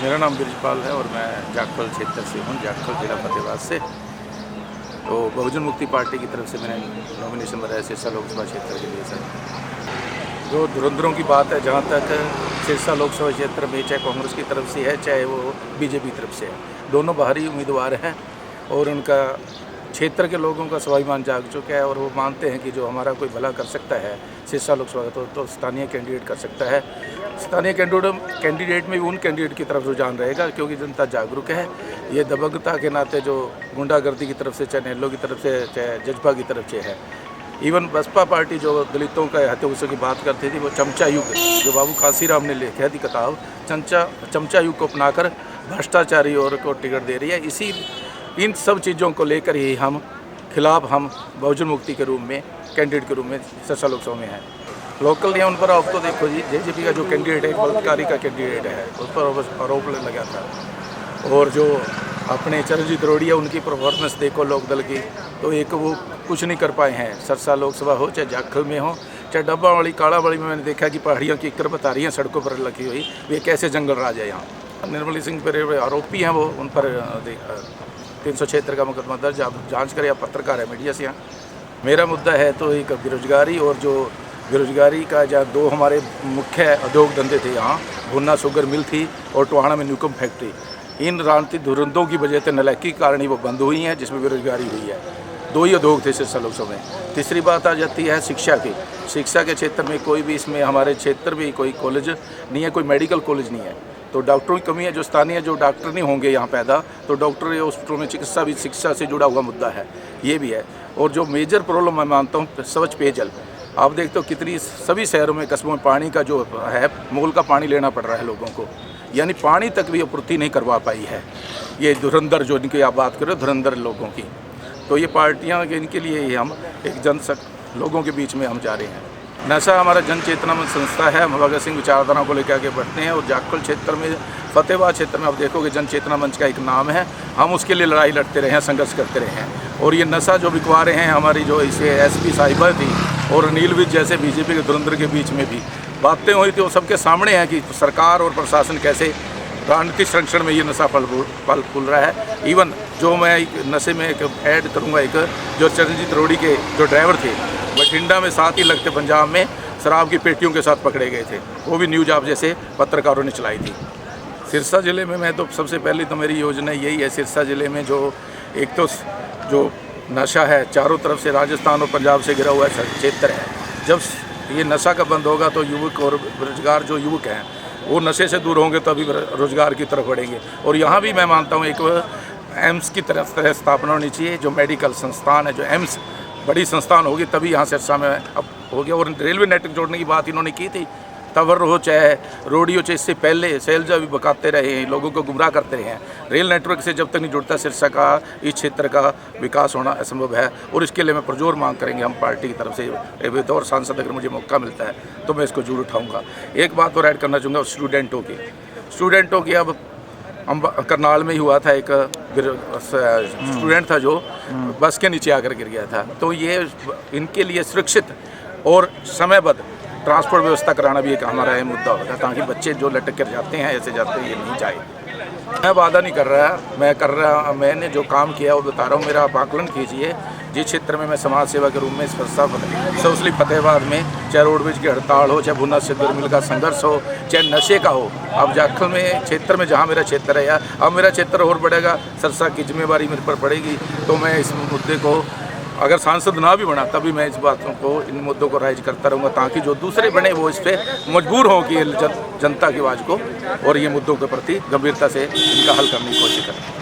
मेरा नाम ब्रिजपाल है और मैं जाखल क्षेत्र से हूँ, जाखल जिला फतेहाबाद से। तो बहुजन मुक्ति पार्टी की तरफ से मैंने नॉमिनेशन भरा है सिरसा लोकसभा क्षेत्र के लिए सर। जो धुरंधरों की बात है, जहाँ तक सिरसा लोकसभा क्षेत्र में चाहे कांग्रेस की तरफ से है चाहे वो बीजेपी की तरफ से है, दोनों बाहरी उम्मीदवार हैं और उनका क्षेत्र के लोगों का स्वाभिमान जाग चुका है और वो मानते हैं कि जो हमारा कोई भला कर सकता है सिरसा लोकसभा तो स्थानीय कैंडिडेट कर सकता है। स्थानीय कैंडिडेट में भी उन कैंडिडेट की तरफ रुझान रहेगा क्योंकि जनता जागरूक है। ये दबंगता के नाते जो गुंडागर्दी की तरफ से, चाहे नेल्लो की तरफ से, चाहे जजपा की तरफ से है, इवन बसपा पार्टी जो दलितों का हत्याओं की बात करती थी, वो चमचा युग, जो बाबू काशीराम ने लिखा थी किताब, चमचा युग को अपनाकर भ्रष्टाचारी और को टिकट दे रही है। इन सब चीज़ों को लेकर ही हम बहुजन मुक्ति के रूप में कैंडिडेट के रूप में सिरसा लोकसभा में हैं। लोकल लेवल पर आपको देखो जी, जेजेपी का जो कैंडिडेट है, बलात्कारी का कैंडिडेट है, उस पर आरोप लगा था। और जो अपने चरणजीत रोड़िया, उनकी परफॉर्मेंस देखो लोकदल की, तो एक वो कुछ नहीं कर पाए हैं। सिरसा लोकसभा हो चाहे जाखल में हो चाहे डब्बा वाली काला वाली में, मैंने देखा कि पहाड़ियों की इक्कर बता रही हैं सड़कों पर लगी हुई, वे कैसे जंगल राज है यहाँ। निर्मली सिंह पर आरोपी हैं, वो उन पर 376 का मुकदमा दर्ज, आप जांच करें, आप पत्रकार है मीडिया से। यहाँ मेरा मुद्दा है तो एक बेरोजगारी, और जो बेरोजगारी का जहाँ दो हमारे मुख्य उद्योग धंधे थे, यहाँ भुन्ना शुगर मिल थी और टोहाना में न्यूकम फैक्ट्री, इन राजनीतिक धुरंधों की वजह से, नलायकी के कारण ही वो बंद हुई हैं, जिसमें बेरोजगारी हुई है। दो ही उद्योग थे सिरसा लोकसभा में। तीसरी बात आ जाती है शिक्षा की। शिक्षा के क्षेत्र में कोई भी, इसमें हमारे क्षेत्र में कोई कॉलेज नहीं है, कोई मेडिकल कॉलेज नहीं है, तो डॉक्टरों की कमी है। जो स्थानीय जो डॉक्टर नहीं होंगे यहाँ पैदा, तो डॉक्टर या हॉस्पिटलों में चिकित्सा भी शिक्षा से जुड़ा हुआ मुद्दा है, ये भी है। और जो मेजर प्रॉब्लम मैं मानता हूँ, स्वच्छ पेयजल। आप देखते हो कितनी सभी शहरों में, कस्बों में पानी का जो है, मोल का पानी लेना पड़ रहा है लोगों को, यानी पानी तक भी आपूर्ति नहीं करवा पाई है ये धुरंधर, जो इनकी आप बात करें धुरंधर लोगों की। तो ये पार्टियाँ इनके लिए ही हम एक लोगों के बीच में हम जा रहे हैं। नशा हमारा जन चेतना मंच संस्था है, हम भगत सिंह विचारधारा को लेकर आगे बढ़ते हैं। और जाखल क्षेत्र में, फतेहाबाद क्षेत्र में आप देखोगे जन चेतना मंच का एक नाम है, हम उसके लिए लड़ाई लड़ते रहे हैं, संघर्ष करते रहे हैं। और ये नशा जो बिकवा रहे हैं, हमारी जो इसे एसपी साहिबा थी और अनिल विज जैसे बीजेपी के धुरंधर के बीच में भी बातें हुई थी, वो सबके सामने है कि सरकार और प्रशासन कैसे राजनीतिक संरक्षण में ये नशा फल फूल रहा है। इवन जो मैं नशे में एक ऐड करूँगा, एक जो चरणजीत रोड़ी के जो ड्राइवर थे, बठिंडा में साथ ही लगते पंजाब में शराब की पेटियों के साथ पकड़े गए थे, वो भी न्यूज़ आप जैसे पत्रकारों ने चलाई थी। सिरसा ज़िले में मैं तो सबसे पहले तो मेरी योजना यही है, सिरसा ज़िले में जो एक तो जो नशा है, चारों तरफ से राजस्थान और पंजाब से घिरा हुआ क्षेत्र है, जब ये नशा का बंद होगा तो युवक और बेरोजगार जो युवक हैं वो नशे से दूर होंगे, तभी रोजगार की तरफ बढ़ेंगे। और यहाँ भी मैं मानता हूँ एक एम्स की तरह स्थापना होनी चाहिए, जो मेडिकल संस्थान है, जो एम्स बड़ी संस्थान होगी तभी यहाँ सिरसा में अब हो गया। और रेलवे नेटवर्क जोड़ने की बात इन्होंने की थी, तवर हो चाहे रोडी हो, चाहे इससे पहले सैलजा भी बकाते रहे हैं, लोगों को गुमराह करते रहे हैं। रेल नेटवर्क से जब तक नहीं जुड़ता सिरसा का, इस क्षेत्र का विकास होना असंभव है। और इसके लिए मैं पुरजोर मांग करेंगे हम पार्टी की तरफ से। बतौर सांसद अगर मुझे मौका मिलता है तो मैं इसको जरूर उठाऊँगा। एक बात और ऐड करना चाहूँगा स्टूडेंटों की। अब करनाल में ही हुआ था, एक स्टूडेंट था जो बस के नीचे आकर गिर गया था। तो ये इनके लिए सुरक्षित और समयबद्ध ट्रांसपोर्ट व्यवस्था कराना भी एक हमारा अहम मुद्दा होगा, ताकि बच्चे जो लटक कर जाते हैं, ऐसे जाते हैं, ये नहीं जाए। मैं वादा नहीं कर रहा, मैंने जो काम किया वो बता रहा हूँ। मेरा आप आकलन कीजिए, जिस क्षेत्र में मैं समाज सेवा के रूप में सोशली फतेहाबाद में, चाहे रोडवेज की हड़ताल हो, चाहे भुन्ना शुगर मिल का संघर्ष हो, चाहे नशे का हो, अब जाखल में क्षेत्र में जहाँ मेरा क्षेत्र है, यार अब मेरा क्षेत्र और बढ़ेगा, सिरसा की जिम्मेवारी मेरे पर पड़ेगी। तो मैं इस मुद्दे को, अगर सांसद ना भी बना तभी मैं इस बातों को, इन मुद्दों को राइज करता रहूँगा, ताकि जो दूसरे बने वो इस पर मजबूर हों कि जनता की आवाज़ को और ये मुद्दों के प्रति गंभीरता से इनका हल करने की कोशिश करें।